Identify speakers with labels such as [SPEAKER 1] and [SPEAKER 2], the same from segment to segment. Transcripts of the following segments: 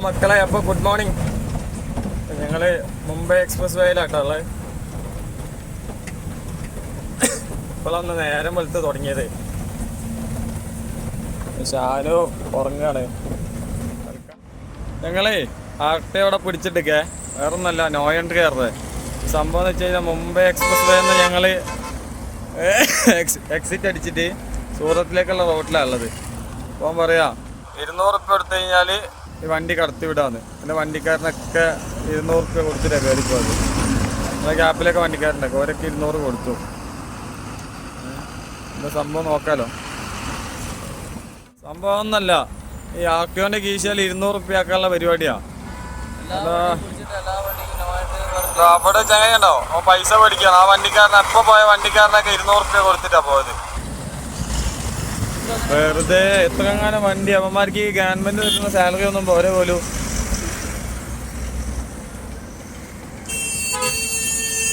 [SPEAKER 1] മക്കളെ, അപ്പോൾ good morning. ഞങ്ങൾ മുംബൈ എക്സ്പ്രസ് വേയിലാട്ടുള്ളത്. ഇപ്പോഴൊന്ന് നേരം വെളുത്ത് തുടങ്ങിയത്. ഷാനു ഉറങ്ങാണ്. ഞങ്ങളേ ആട്ടയോടെ പിടിച്ചിട്ടേ വേറൊന്നല്ല, നോ എൻട്രി കയറുന്നത്. സംഭവം എന്ന് വെച്ച് കഴിഞ്ഞാൽ മുംബൈ എക്സ്പ്രസ് വേ എന്ന് ഞങ്ങൾ എക്സിറ്റ് അടിച്ചിട്ട് സൂറത്തിലേക്കുള്ള റോട്ടിലാണ് ഉള്ളത്. അപ്പോൾ പറയാ 200 റുപ്യ കൊടുത്തു കഴിഞ്ഞാൽ ഈ വണ്ടി കടത്തി വിടാന്ന്. പിന്നെ വണ്ടിക്കാരനൊക്കെ 200 റുപ്യ കൊടുത്തിട്ടാണ് കയറിപ്പോയത്. നമ്മുടെ ഗ്യാപ്പിലൊക്കെ വണ്ടിക്കാരുണ്ടൊക്കെ ഓരൊക്കെ 200 കൊടുത്തു. എന്താ സംഭവം നോക്കാലോ. സംഭവം ഒന്നല്ല, ഈ ആക്ടിയോന്റെ കീശയിൽ 200 റുപ്യ ആക്കാനുള്ള പരിപാടിയാണ്. അവിടെ ചങ്ങയുണ്ടോ പൈസ മേടിക്കണം. ആ വണ്ടിക്കാരൻ എപ്പോൾ പോയ വണ്ടിക്കാരനൊക്കെ 200 റുപ്യ കൊടുത്തിട്ടാണ് പോയത്. വെറുതെ എത്രങ്ങാനും വണ്ടി അവന്മാർക്ക് ഈ ഗവൺമെന്റ് കിട്ടുന്ന സാലറി ഒന്നും പോരെ പോലും.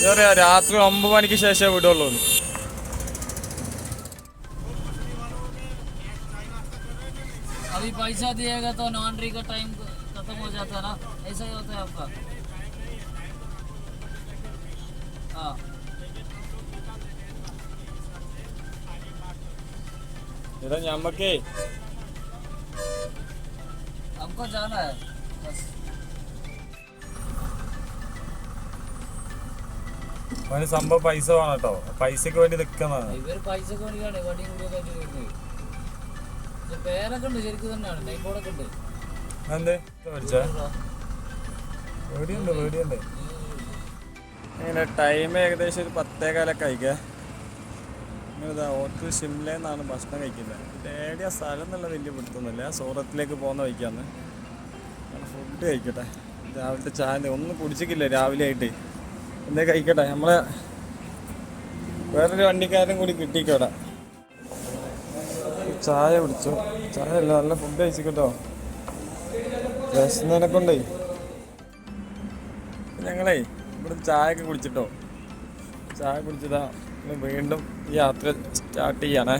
[SPEAKER 1] പറയാ രാത്രി 9 മണിക്ക് ശേഷമേ വിടുള്ളൂ.
[SPEAKER 2] अभी पैसा दिएगा तो लॉन्ड्री का टाइम खत्म हो जाता है ना, ऐसा ही होता है आपका. हाँ
[SPEAKER 1] इधर ഞമ്മക്കേ
[SPEAKER 2] हमको जाना है बस.
[SPEAKER 1] സംഭവം പൈസ വേണം കേട്ടോ. പൈസക്ക് വേണ്ടി നിൽക്കുന്നതാണ്.
[SPEAKER 2] ഇവർ പൈസക്ക് വേണ്ടിയാണ് വണ്ടിയും കൂടിയൊക്കെ വരുന്നത്. പേരൊക്കെ ഉണ്ട് ശരിക്കും തന്നെയാണ്, നെയ്ബോർഡൊക്കെ ഉണ്ട്.
[SPEAKER 1] എന്തേ മേടിച്ചാ പേടിയുണ്ട് പേടിയുണ്ട്. ഇങ്ങനെ ടൈം ഏകദേശം ഒരു 10:15 കഴിക്കുക. ഇതാ ഹോട്ടൽ ഷിംലയെന്നാണ് ഭക്ഷണം കഴിക്കുന്നത്. ഏടിയ സ്ഥലം എന്നുള്ള വലിയ പിടുത്തൊന്നുമില്ല. സൂറത്തിലേക്ക് പോകുന്ന വഴിക്കാന്ന്. ഫുഡ് കഴിക്കട്ടെ. രാവിലത്തെ ചായ ഒന്നും കുടിച്ചിട്ടില്ല രാവിലെ ആയിട്ട്. എന്തേ കഴിക്കട്ടെ. നമ്മളെ വേറൊരു വണ്ടിക്കാരൻ കൂടി കിട്ടിക്കോടെ. ചായ കുടിച്ചു. ചായ അല്ല, നല്ല ഫുഡ് കഴിച്ചിട്ടോ. വിശന്നതിനെക്കൊണ്ടേ ഞങ്ങളേ ഇവിടെ ചായ ഒക്കെ കുടിച്ചിട്ടോ. ചായ കുടിച്ചതാ വീണ്ടും യാത്ര സ്റ്റാർട്ട് ചെയ്യാണേ.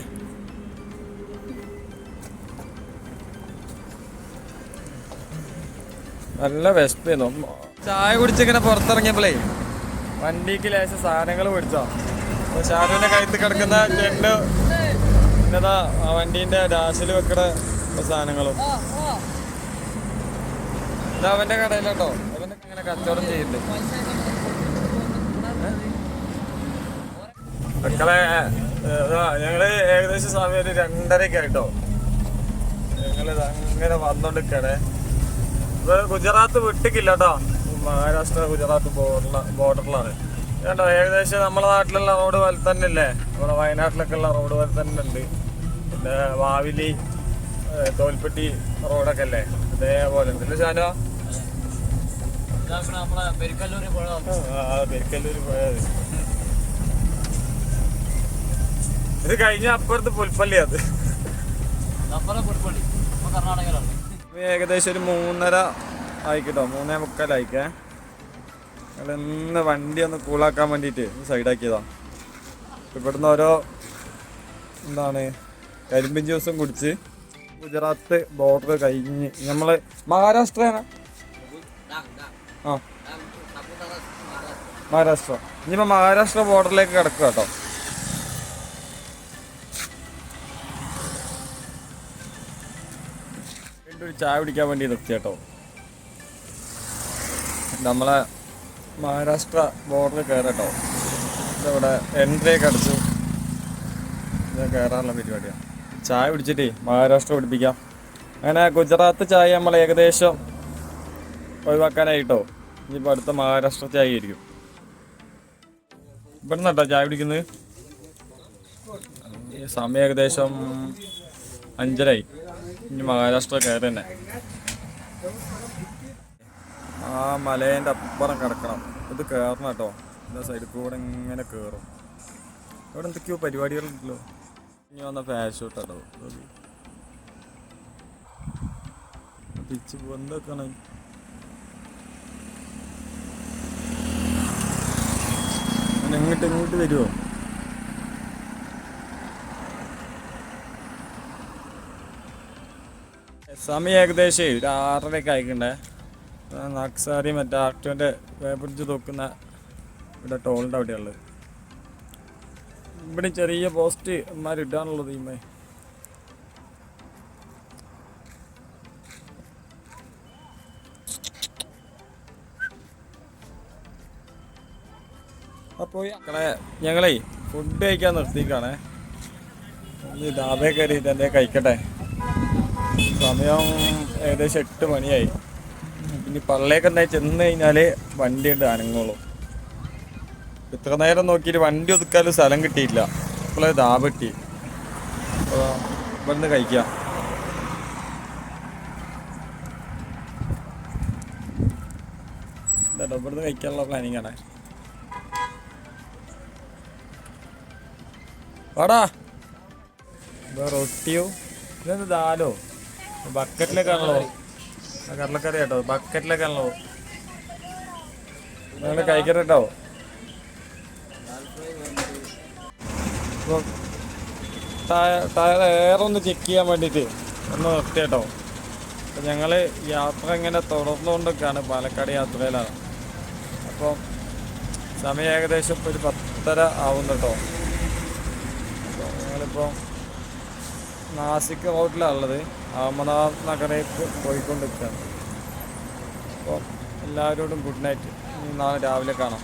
[SPEAKER 1] നല്ല വിശപ്പായിരുന്നു. ചായ കുടിച്ചിങ്ങനെ പുറത്തിറങ്ങിയപ്പോഴേ വണ്ടിക്ക് ലേശം സാധനങ്ങൾ മേടിച്ചോ. ഷാനുവിൻ്റെ കഴുത്ത് കിടക്കുന്ന ചെണ്ട്, പിന്നെതാ വണ്ടീൻ്റെ ഡാഷിൽ വെക്കണ സാധനങ്ങളും. ഇതാ അവൻ്റെ കടയിലോട്ടോ. അവനൊക്കെ ഇങ്ങനെ കച്ചവടം ചെയ്യുന്നുണ്ട്. മക്കളെ, ഞങ്ങള് ഏകദേശം സമയം ഒരു 2:30 ആയിട്ടോ. ഞങ്ങളിത് അങ്ങനെ വന്നോണ്ടിരിക്കണേ. ഇത് ഗുജറാത്ത് വിട്ടിക്കില്ല കേട്ടോ. മഹാരാഷ്ട്ര ഗുജറാത്ത് ബോർഡറിലാണ് കേട്ടോ. ഏകദേശം നമ്മുടെ നാട്ടിലുള്ള റോഡ് പോലെ തന്നെ അല്ലേ, നമ്മുടെ വയനാട്ടിലൊക്കെ ഉള്ള റോഡ് പോലെ തന്നെ ഉണ്ട്. പിന്നെ വാവിലി തോൽപ്പെട്ടി റോഡൊക്കെ അല്ലേ, അതേപോലെ ഉണ്ട്. ഷാനോ പെരിക്കല്ലൂര് പോയത്. ഇത് കഴിഞ്ഞ അപ്പുറത്ത് പുൽപ്പള്ളി. അത് ഏകദേശം ഒരു 3:30 ആയിക്കട്ടോ. 3:45 ആയിക്കേ. ഞങ്ങൾ ഇന്ന് വണ്ടി ഒന്ന് കൂളാക്കാൻ വേണ്ടിയിട്ട് സൈഡാക്കിയതാ. ഇവിടുന്ന് ഓരോ എന്താണ് കരിമ്പിൻ ജ്യൂസും കുടിച്ച് ഗുജറാത്ത് ബോർഡർ കഴിഞ്ഞ് നമ്മൾ മഹാരാഷ്ട്രയാണ്. ആ മഹാരാഷ്ട്ര. ഇനിയിപ്പോൾ മഹാരാഷ്ട്ര ബോർഡറിലേക്ക് കിടക്കുക കേട്ടോ. വീണ്ടും ഒരു ചായ കുടിക്കാൻ വേണ്ടി നിർത്തി കേട്ടോ. നമ്മളെ മഹാരാഷ്ട്ര ബോർഡറിൽ കയറട്ടോ. ഇതവിടെ എൻട്രി ഒക്കെ അടിച്ചു. ഇത് കയറാനുള്ള പരിപാടിയാണ്. ചായ കുടിച്ചിട്ടേ മഹാരാഷ്ട്ര പിടിപ്പിക്കാം. അങ്ങനെ ഗുജറാത്ത് ചായ നമ്മൾ ഏകദേശം ഒഴിവാക്കാനായിട്ടോ. ഇനിയിപ്പോൾ അടുത്ത മഹാരാഷ്ട്ര ചായ ആയിരിക്കും. ഇവിടെ നിന്നാട്ടോ ചായ കുടിക്കുന്നത്. ഈ സമയം ഏകദേശം 5:30. ഇനി മഹാരാഷ്ട്ര കയറി തന്നെ. ആ മലേൻ്റെ അപ്പുറം കിടക്കണം. ഇത് കയറണം കേട്ടോ. എന്താ സൈഡിൽ കൂടെ ഇങ്ങനെ കയറും. ഇവിടെ എന്തൊക്കെയോ പരിപാടികളുണ്ടല്ലോ. ഇനി വന്ന ഫാഷൻ ഷൂട്ട് കേട്ടോ. പിച്ച് എന്തൊക്കെയാണ്. ഇങ്ങോട്ട് വരുമോ? സമയം ഏകദേശം ഒരു 6:30 ആയിക്കണ്ടേ. നാക്സാരി മറ്റേ ആക്ടോൻ്റെ വേബ്രിഡ്ജ് തൂക്കുന്ന ഇവിടെ ടോളിൻ്റെ അവിടെയുള്ളത്. ഇവിടെ ചെറിയ പോസ്റ്റ് ഇടാനുള്ളത് ഈമേ. അപ്പോൾ ഞങ്ങളേ ഫുഡ് കഴിക്കാൻ നിർത്തിക്കാണേ. ഡാബേ കയറിയിട്ട് എന്തേ കഴിക്കട്ടെ. സമയം ഏകദേശം 8 മണിയായി. ഇനി പള്ളിയൊക്കെ ഉണ്ടായി ചെന്ന് കഴിഞ്ഞാൽ വണ്ടിയുണ്ട് അനങ്ങോളൂ. ഇത്ര നേരം നോക്കിയിട്ട് വണ്ടി ഒതുക്കാനും സ്ഥലം കിട്ടിയില്ല. ഇപ്പോഴേ ഡാബ് കിട്ടി. അപ്പോൾ ഇവിടുന്ന് കഴിക്കാം. ഇതാ ഇവിടുന്ന് കഴിക്കാനുള്ള പ്ലാനിങ് ആണ്. വാടാ റൊട്ടിയോ ഇതെന്ത് ദാലോ ബക്കറ്റിലേക്കാണല്ലോ. കടലക്കറി കേട്ടോ ബക്കറ്റിലേക്കാണല്ലോ. നിങ്ങൾ കഴിക്കട്ടോ. അപ്പോൾ ടയർ എയറൊന്ന് ചെക്ക് ചെയ്യാൻ വേണ്ടിയിട്ട് ഒന്ന് നിർത്തി കേട്ടോ. അപ്പം ഞങ്ങൾ യാത്ര ഇങ്ങനെ തുടർന്നുകൊണ്ടൊക്കെയാണ്. പാലക്കാട് യാത്രയിലാണ്. അപ്പോൾ സമയം ഏകദേശം ഇപ്പോൾ ഒരു 10:30 ആവുന്നു കേട്ടോ. അപ്പോൾ ഞങ്ങളിപ്പോൾ നാസിക് റോഡിലാണുള്ളത്. അഹമ്മദാബാദ് നഗരേക്ക് പോയിക്കൊണ്ടിരിക്കുകയാണ്. അപ്പോൾ എല്ലാവരോടും ഗുഡ് നൈറ്റ്. നാളെ രാവിലെ കാണാം.